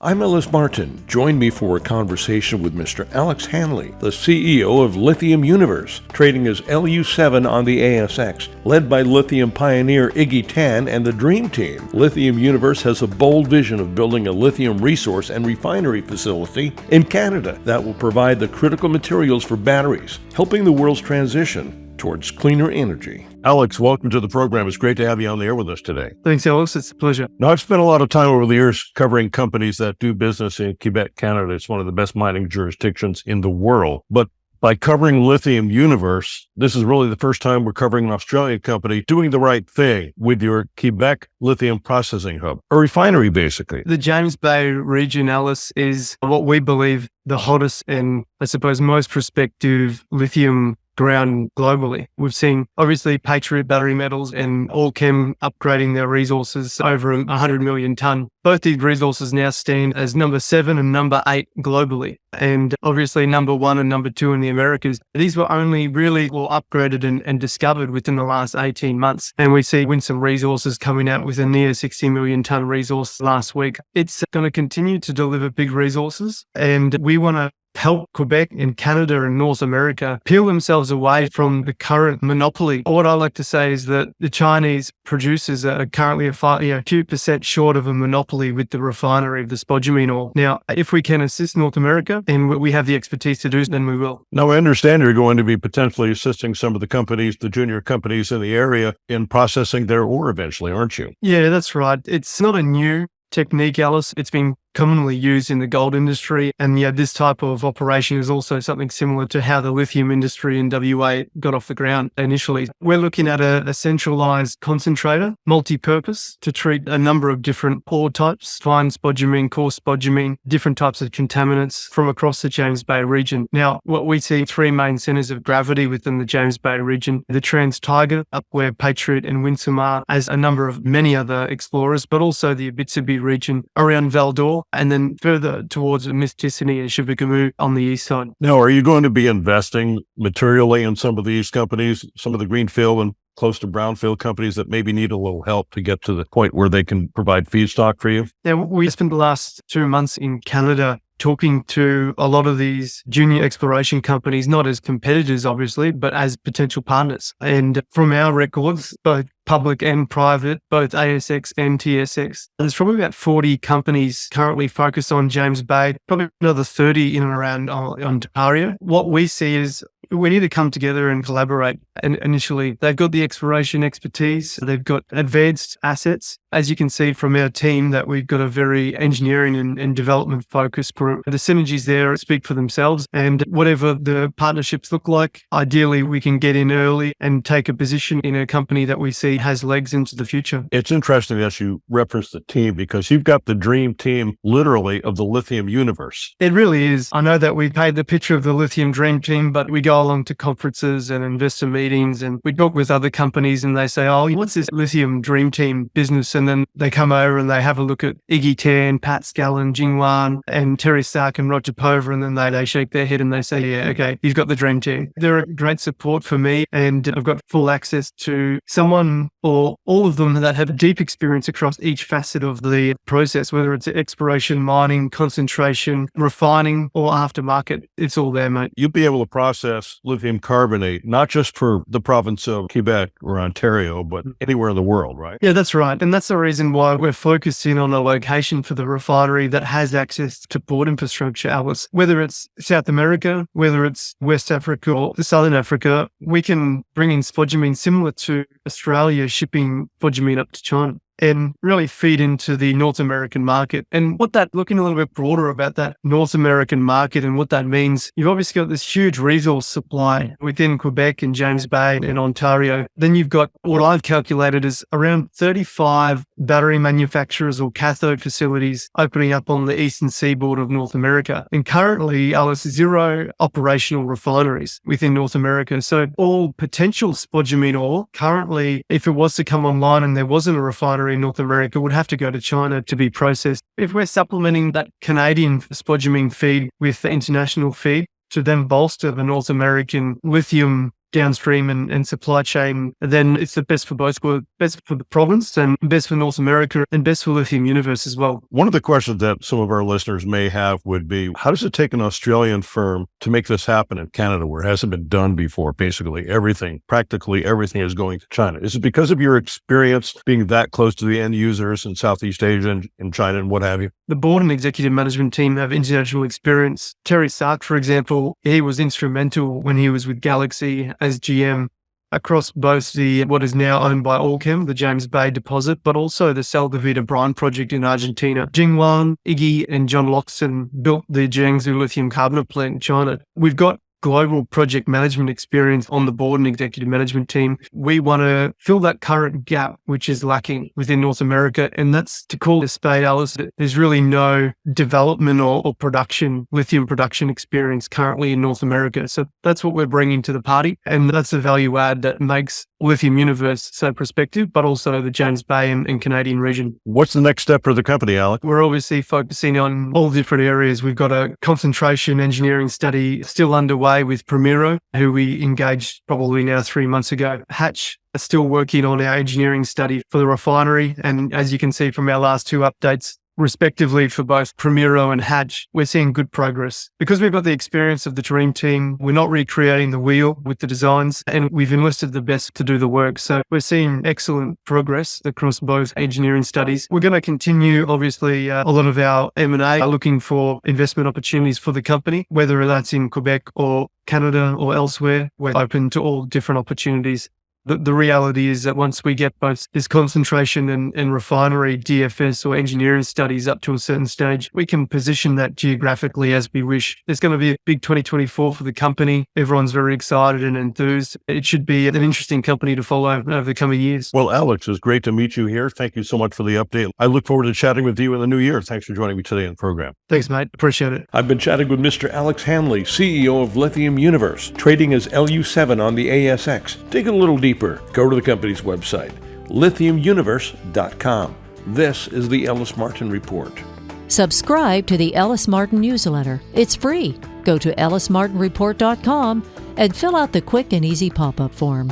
I'm Ellis Martin. Join me for a conversation with Mr. Alex Hanley, the CEO of Lithium Universe, trading as LU7 on the ASX. Led by lithium pioneer Iggy Tan and the Dream Team, Lithium Universe has a bold vision of building a lithium resource and refinery facility in Canada that will provide the critical materials for batteries, helping the world's transition towards cleaner energy. Alex, welcome to the program. It's great to have you on the air with us today. Thanks, Ellis. It's a pleasure. Now, I've spent a lot of time over the years covering companies that do business in Quebec, Canada. It's one of the best mining jurisdictions in the world. But by covering Lithium Universe, this is really the first time we're covering an Australian company doing the right thing with your Quebec lithium processing hub, a refinery, basically. The James Bay region, Alice, is what we believe the hottest and, I suppose, most prospective lithium ground globally. We've seen, obviously, Patriot Battery Metals and Allchem upgrading their resources over 100 million tonne. Both these resources now stand as number 7 and number 8 globally, and obviously number 1 and number 2 in the Americas. These were only really upgraded and discovered within the last 18 months. And we see Winsome Resources coming out with a near 60 million tonne resource last week. It's going to continue to deliver big resources, and we want to help Quebec and Canada and North America peel themselves away from the current monopoly. What I like to say is that the Chinese producers are currently a few percent short of a monopoly with the refinery of the spodumene ore. Now, if we can assist North America and we have the expertise to do so, then we will. Now, I understand you're going to be potentially assisting some of the companies, the junior companies in the area, in processing their ore eventually, aren't you? Yeah, that's right. It's not a new technique, Alice. It's been commonly used in the gold industry. And this type of operation is also something similar to how the lithium industry in WA got off the ground initially. We're looking at a centralized concentrator, multi-purpose, to treat a number of different ore types, fine spodumene, coarse spodumene, different types of contaminants from across the James Bay region. Now, what we see 3 main centers of gravity within the James Bay region: the Trans-Tyger, up where Patriot and Winsome are, as a number of many other explorers, but also the Abitibi region around Val-d'Or, and then further towards Mistassini and Chibougamau on the east side. Now, are you going to be investing materially in some of these companies, some of the greenfield and close to brownfield companies that maybe need a little help to get to the point where they can provide feedstock for you? Yeah, we spent the last 2 months in Canada talking to a lot of these junior exploration companies, not as competitors, obviously, but as potential partners. And from our records, both public and private, both ASX and TSX, there's probably about 40 companies currently focused on James Bay, probably another 30 in and around Ontario. What we see is we need to come together and collaborate. And initially, they've got the exploration expertise, they've got advanced assets. As you can see from our team, that we've got a very engineering and development focused group. The synergies there speak for themselves, and whatever the partnerships look like, ideally we can get in early and take a position in a company that we see has legs into the future. It's interesting that you reference the team, because you've got the dream team, literally, of the Lithium Universe. It really is. I know that we paint the picture of the Lithium Dream Team, but we go along to conferences and investor meetings and we talk with other companies and they say, oh, what's this Lithium Dream Team business? And then they come over and they have a look at Iggy Tan, Pat Scallon, Jingwan, and Terry Stark and Roger Pover, and then they shake their head and they say, yeah, okay, you've got the Dream Team. They're a great support for me, and I've got full access to someone or all of them that have deep experience across each facet of the process, whether it's exploration, mining, concentration, refining, or aftermarket. It's all there, mate. You'll be able to process lithium carbonate, not just for the province of Quebec or Ontario, but anywhere in the world, right? Yeah, that's right. And that's the reason why we're focusing on a location for the refinery that has access to port infrastructure, Alice. Whether it's South America, whether it's West Africa or Southern Africa, we can bring in spodumene similar to Australia shipping spodumene up to China, and really feed into the North American market. And looking a little bit broader about that North American market and what that means, you've obviously got this huge resource supply within Quebec and James Bay and Ontario. Then you've got what I've calculated is around 35 battery manufacturers or cathode facilities opening up on the eastern seaboard of North America. And currently, Alice, 0 operational refineries within North America. So all potential spodumene ore currently, if it was to come online and there wasn't a refinery in North America, would have to go to China to be processed. If we're supplementing that Canadian spodumene feed with the international feed to then bolster the North American lithium downstream and supply chain, then it's the best for both worlds, best for the province and best for North America and best for Lithium Universe as well. One of the questions that some of our listeners may have would be, how does it take an Australian firm to make this happen in Canada where it hasn't been done before? Basically practically everything is going to China. Is it because of your experience being that close to the end users in Southeast Asia and in China and what have you? The board and executive management team have international experience. Terry Sark, for example, he was instrumental when he was with Galaxy as GM across both what is now owned by Allchem, the James Bay deposit, but also the Sal de Vida brine project in Argentina. Jingwan, Iggy, and John Loxton built the Jiangsu lithium carbonate plant in China. We've got global project management experience on the board and executive management team. We want to fill that current gap, which is lacking within North America. And that's to call a spade, Alice. There's really no development or production, lithium production experience currently in North America. So that's what we're bringing to the party. And that's the value add that makes Lithium Universe so prospective, but also the James Bay and Canadian region. What's the next step for the company, Alec? We're obviously focusing on all different areas. We've got a concentration engineering study still underway with Primero, who we engaged probably now 3 months ago. Hatch are still working on our engineering study for the refinery. And as you can see from our last two updates, respectively for both Primero and Hatch, we're seeing good progress. Because we've got the experience of the dream team, we're not recreating the wheel with the designs, and we've enlisted the best to do the work. So we're seeing excellent progress across both engineering studies. We're going to continue, obviously, a lot of our M&A, looking for investment opportunities for the company, whether that's in Quebec or Canada or elsewhere. We're open to all different opportunities. The reality is that once we get both this concentration and refinery DFS or engineering studies up to a certain stage, we can position that geographically as we wish. There's going to be a big 2024 for the company. Everyone's very excited and enthused. It should be an interesting company to follow over the coming years. Well, Alex, it's great to meet you here. Thank you so much for the update. I look forward to chatting with you in the new year. Thanks for joining me today on the program. Thanks, mate. Appreciate it. I've been chatting with Mr. Alex Hanley, CEO of Lithium Universe, trading as LU7 on the ASX. Dig a little deeper. Go to the company's website, lithiumuniverse.com. This is the Ellis Martin Report. Subscribe to the Ellis Martin newsletter. It's free. Go to ellismartinreport.com and fill out the quick and easy pop-up form.